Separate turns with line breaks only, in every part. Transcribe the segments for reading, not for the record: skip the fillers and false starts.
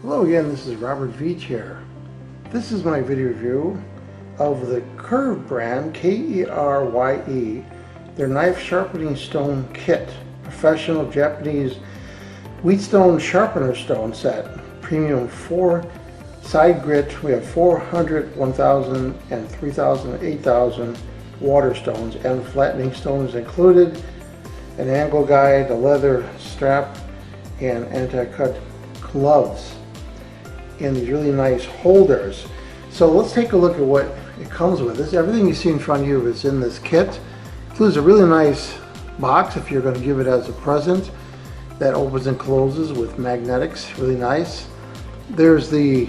Hello again, this is Robert Veach here. This is my video review of the KERYE brand, KERYE, their knife sharpening stone kit, professional Japanese Whetstone Sharpener stone set, premium 4-side grit. We have 400, 1000, and 3000, 8000 water stones and flattening stones included, an angle guide, a leather strap, and anti-cut gloves and these really nice holders. So let's take a look at what it comes with. Everything you see in front of you is in this kit. It includes a really nice box if you're going to give it as a present that opens and closes with magnetics, really nice. There's the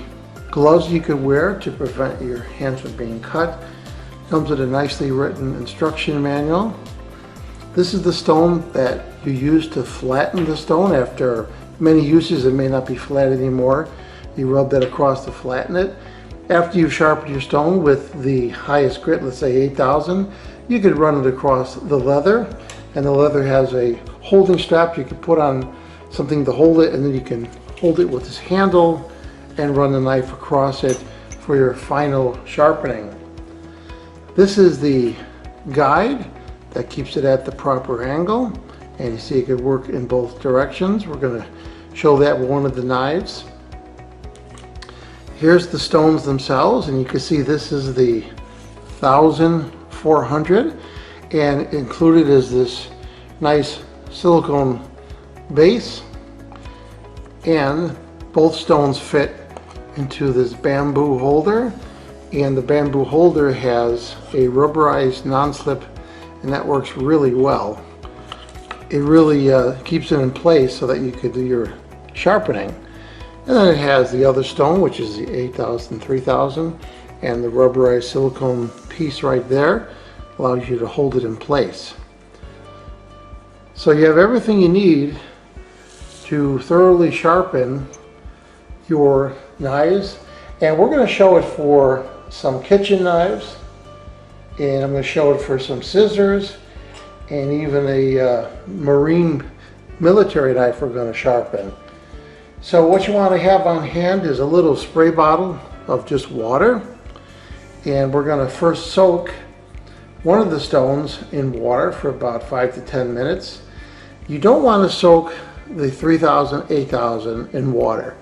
gloves you could wear to prevent your hands from being cut. Comes with a nicely written instruction manual. This is the stone that you use to flatten the stone. After many uses, it may not be flat anymore. You rub that across to flatten it. After you've sharpened your stone with the highest grit, let's say 8000, you could run it across the leather, and the leather has a holding strap. You can put on something to hold it, and then you can hold it with this handle and run the knife across it for your final sharpening. This is the guide that keeps it at the proper angle, and you see it could work in both directions. We're going to show that with one of the knives. Here's the stones themselves, and you can see this is the 1400, and included is this nice silicone base, and both stones fit into this bamboo holder, and the bamboo holder has a rubberized non-slip, and that works really well. It really keeps it in place so that you could do your sharpening. And then it has the other stone, which is the 8000, 3000, and the rubberized silicone piece right there allows you to hold it in place. So you have everything you need to thoroughly sharpen your knives, and we're going to show it for some kitchen knives, and I'm going to show it for some scissors, and even a marine military knife we're going to sharpen. So what you want to have on hand is a little spray bottle of just water, and we're going to first soak one of the stones in water for about 5 to 10 minutes. You don't want to soak the 3000, 8000 in water.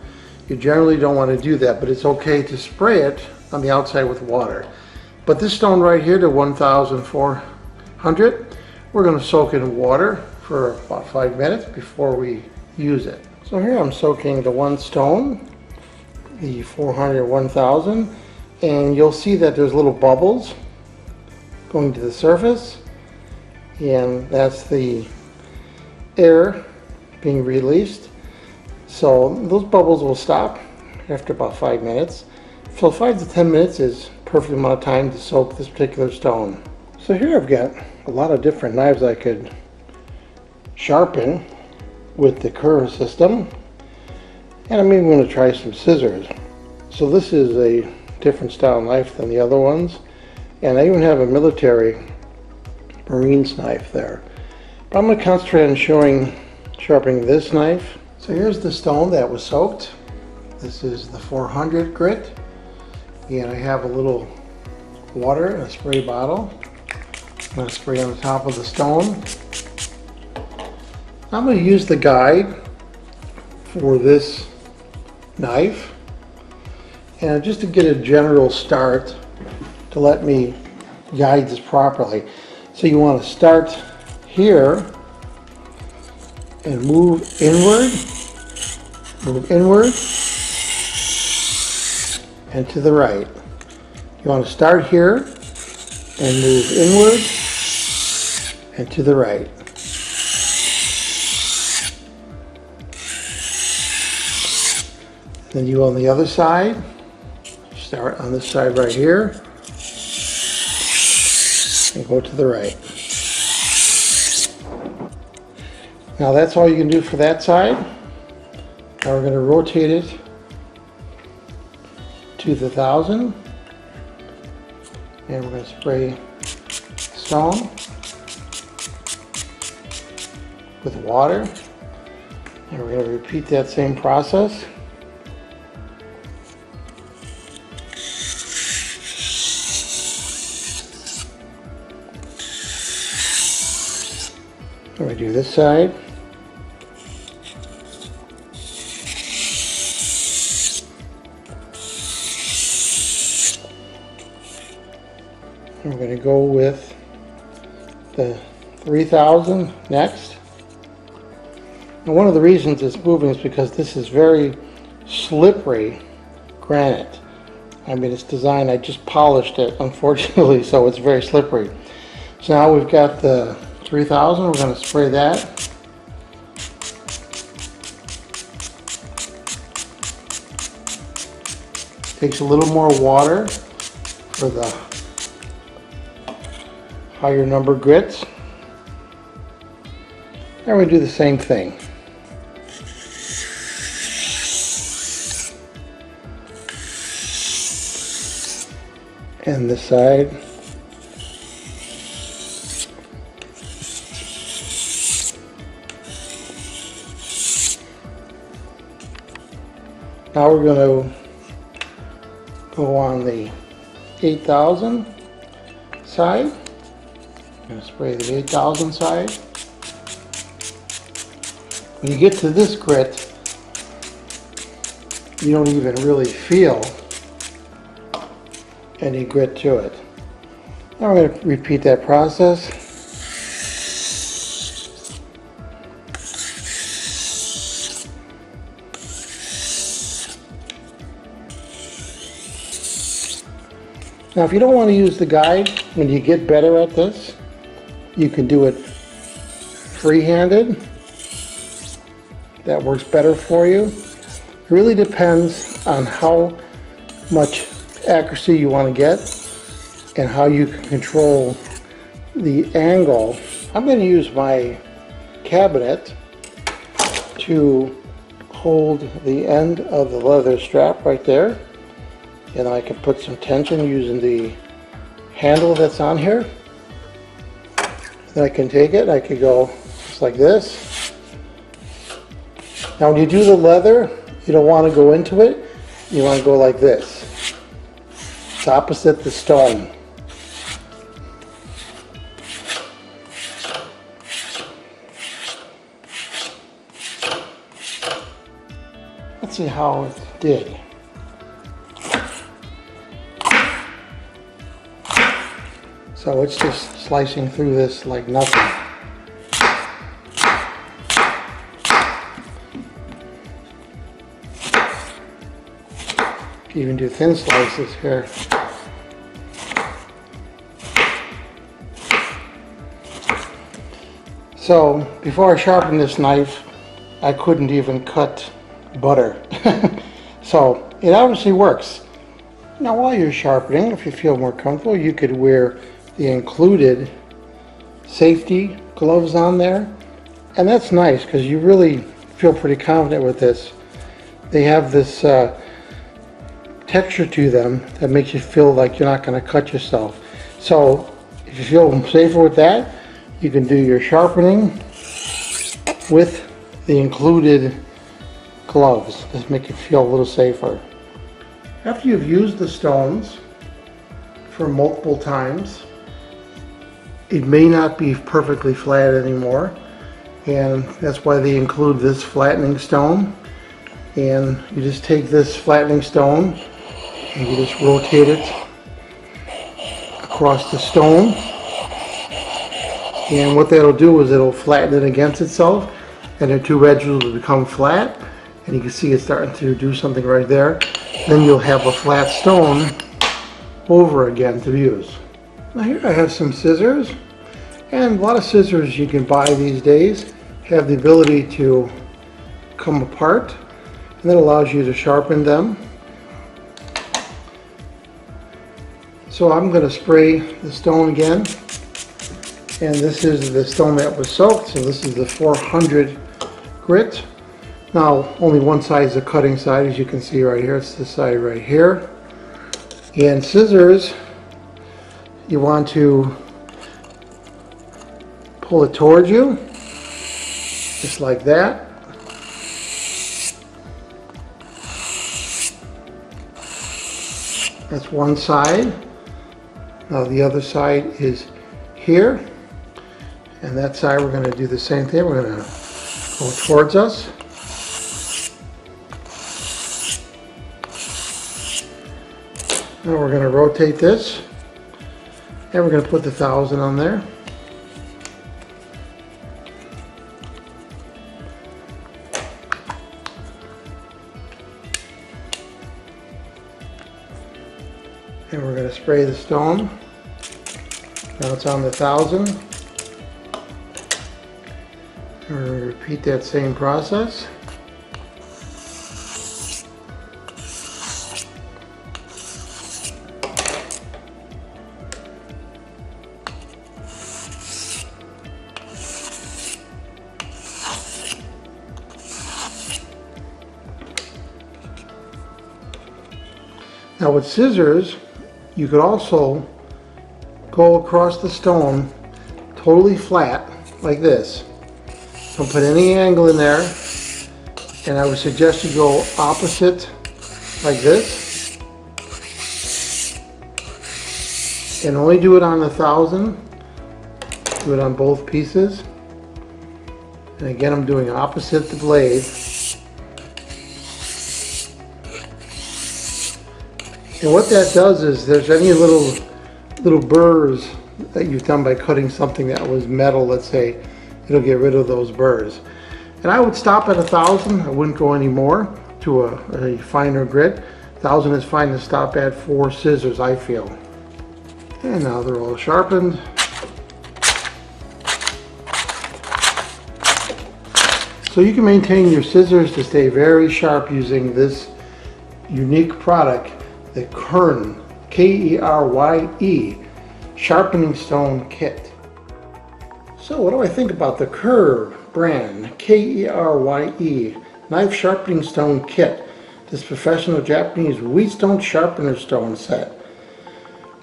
You generally don't want to do that, but it's okay to spray it on the outside with water. But this stone right here, the 1400, we're going to soak in water for about 5 minutes before we use it. So here I'm soaking the one stone, the 400, 1000, and you'll see that there's little bubbles going to the surface, and that's the air being released. So those bubbles will stop after about 5 minutes. So 5 to 10 minutes is a perfect amount of time to soak this particular stone. So here I've got a lot of different knives I could sharpen with the KERYE system, and I'm even going to try some scissors. So this is a different style knife than the other ones, and I even have a military Marines knife there. But I'm going to concentrate on sharpening this knife. So here's the stone that was soaked. This is the 400 grit, and I have a little water in a spray bottle. I'm going to spray on the top of the stone. I'm going to use the guide for this knife, and just to get a general start to let me guide this properly. So you want to start here and move inward, and to the right. You want to start here and move inward and to the right. Then you go on the other side, start on this side right here, and go to the right. Now that's all you can do for that side. Now we're going to rotate it to the 1000, and we're going to spray stone with water, and we're going to repeat that same process I'm going to do this side. We're going to go with the 3000 next. And one of the reasons it's moving is because this is very slippery granite. I mean, it's designed, I just polished it, unfortunately, so it's very slippery. So now we've got the 3000, we're going to spray that. Takes a little more water for the higher number grits. And we do the same thing. And this side. Now we're going to go on the 8000 side. I'm going to spray the 8000 side. When you get to this grit, you don't even really feel any grit to it. Now we're going to repeat that process. Now if you don't want to use the guide, when you get better at this, you can do it free-handed. That works better for you. It really depends on how much accuracy you want to get and how you can control the angle. I'm going to use my cabinet to hold the end of the leather strap right there, and I can put some tension using the handle that's on here. Then I can take it, I could go just like this. Now when you do the leather, you don't want to go into it, you want to go like this. It's opposite the stone. Let's see how it did. So it's just slicing through this like nothing. You can even do thin slices here. So before I sharpened this knife, I couldn't even cut butter. So it obviously works. Now while you're sharpening, if you feel more comfortable, you could wear the included safety gloves on there. And that's nice because you really feel pretty confident with this. They have this texture to them that makes you feel like you're not going to cut yourself. So if you feel safer with that, you can do your sharpening with the included gloves. Just make you feel a little safer. After you've used the stones for multiple times, it may not be perfectly flat anymore, and that's why they include this flattening stone. And you just take this flattening stone and you just rotate it across the stone, and what that'll do is it'll flatten it against itself, and the two edges will become flat, and you can see it's starting to do something right there. Then you'll have a flat stone over again to use. Now here I have some scissors, and a lot of scissors you can buy these days have the ability to come apart, and that allows you to sharpen them. So I'm going to spray the stone again, and this is the stone that was soaked, so this is the 400 grit. Now only one side is the cutting side, as you can see right here. It's this side right here. And scissors, you want to pull it towards you, just like that. That's one side. Now the other side is here, And that side we're going to do the same thing. We're going to go towards us. Now we're going to rotate this, and we're going to put the 1000 on there. And we're going to spray the stone. Now it's on the 1000. And we're going to repeat that same process. Now with scissors, you could also go across the stone totally flat like this. Don't put any angle in there, and I would suggest you go opposite like this, and only do it on the 1000. Do it on both pieces, and again I'm doing opposite the blade. And what that does is, there's any little burrs that you've done by cutting something that was metal, let's say, it'll get rid of those burrs. And I would stop at 1000. I wouldn't go any more to a finer grit. 1000 is fine to stop at for scissors, I feel. And now they're all sharpened. So you can maintain your scissors to stay very sharp using this unique product, the KERYE, K-E-R-Y-E, Sharpening Stone Kit. So what do I think about the KERYE brand, K-E-R-Y-E, Knife Sharpening Stone Kit, this professional Japanese Whetstone Sharpener stone set?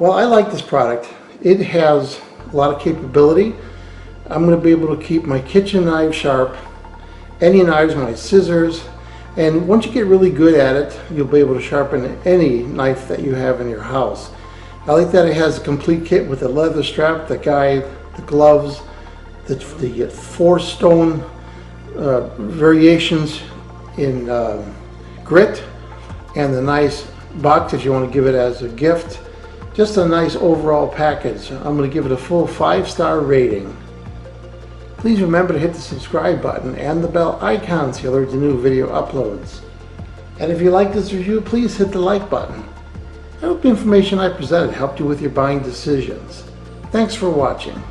Well, I like this product. It has a lot of capability. I'm going to be able to keep my kitchen knife sharp, any knives, my scissors, and once you get really good at it, you'll be able to sharpen any knife that you have in your house. I like that it has a complete kit with the leather strap, the guide, the gloves, the 4 stone variations in grit, and the nice box if you want to give it as a gift. Just a nice overall package. I'm going to give it a full 5-star rating. Please remember to hit the subscribe button and the bell icon so you'll alert the new video uploads. And if you like this review, please hit the like button. I hope the information I presented helped you with your buying decisions. Thanks for watching.